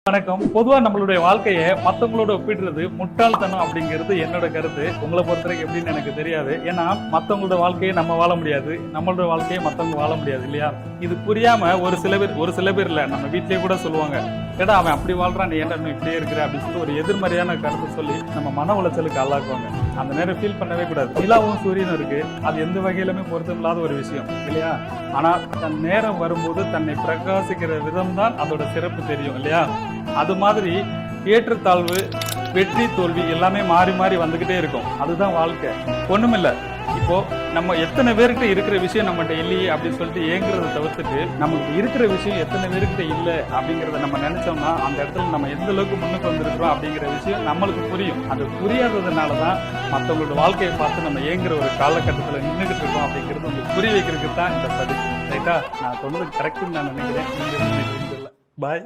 வணக்கம். பொதுவா நம்மளுடைய வாழ்க்கையை மத்தவங்களோட ஒப்பிடுறது முட்டாள்தனம் அப்படிங்கிறது என்னோட கருத்து. உங்களை பொறுத்தவரைக்கும் எப்படின்னு எனக்கு தெரியாது. ஏன்னா மத்தவங்களோட வாழ்க்கையை நம்ம வாழ முடியாது, நம்மளோட வாழ்க்கையை மத்தவங்க வாழ முடியாது இல்லையா? இது புரியாம ஒரு சில பேர் இல்ல, நம்ம வீட்லயே கூட சொல்லுவாங்க, ஏடா அவன் அப்படி வாழ்றான், நீ ஏன்டா இன்னும் இப்படியே இருக்கிற அப்படின்னு சொல்லி ஒரு எதிர்மறையான கருத்து சொல்லி நம்ம மன உளைச்சலுக்கு ஆளாக்குவாங்க. அந்த நேரம் ஃபீல் பண்ணவே கூடாது. நிலாவும் சூரியனும் இருக்கு, அது எந்த வகையிலுமே பொருத்தமில்லாத ஒரு விஷயம் இல்லையா? ஆனா தன் நேரம் வரும்போது தன்னை பிரகாசிக்கிற விதம் தான் அதோட சிறப்பு தெரியும் இல்லையா? அது மாதிரி ஏற்றத்தாழ்வு, வெற்றி தோல்வி எல்லாமே மாறி மாறி வந்துகிட்டே இருக்கும். அதுதான் வாழ்க்கை. ஒண்ணுமில்ல, இப்போ நம்ம எத்தனை பேர்கிட்ட இருக்கிற விஷயம் நம்மகிட்ட இல்லையே அப்படின்னு சொல்லிட்டு ஏங்குறத தவிர்த்துட்டு நமக்கு இருக்கிற விஷயம் எத்தனை பேர்கிட்ட இல்லை அப்படிங்கிறத நம்ம நினைச்சோம்னா அந்த இடத்துல நம்ம எந்த அளவுக்கு முன்னுக்கு வந்திருக்கிறோம் அப்படிங்கிற விஷயம் நம்மளுக்கு புரியும். அது புரியாததுனாலதான் மற்றவங்களோட வாழ்க்கையை பார்த்து நம்ம ஏங்குற ஒரு காலகட்டத்தில் நின்றுகிட்டு இருக்கோம் அப்படிங்கிறது உங்களுக்கு புரிய வைக்கிறதுக்கு தான் இந்த பதிவு. ரைட்டா? நான் சொன்னது கரெக்டுன்னு நான் நினைக்கிறேன். பாய்.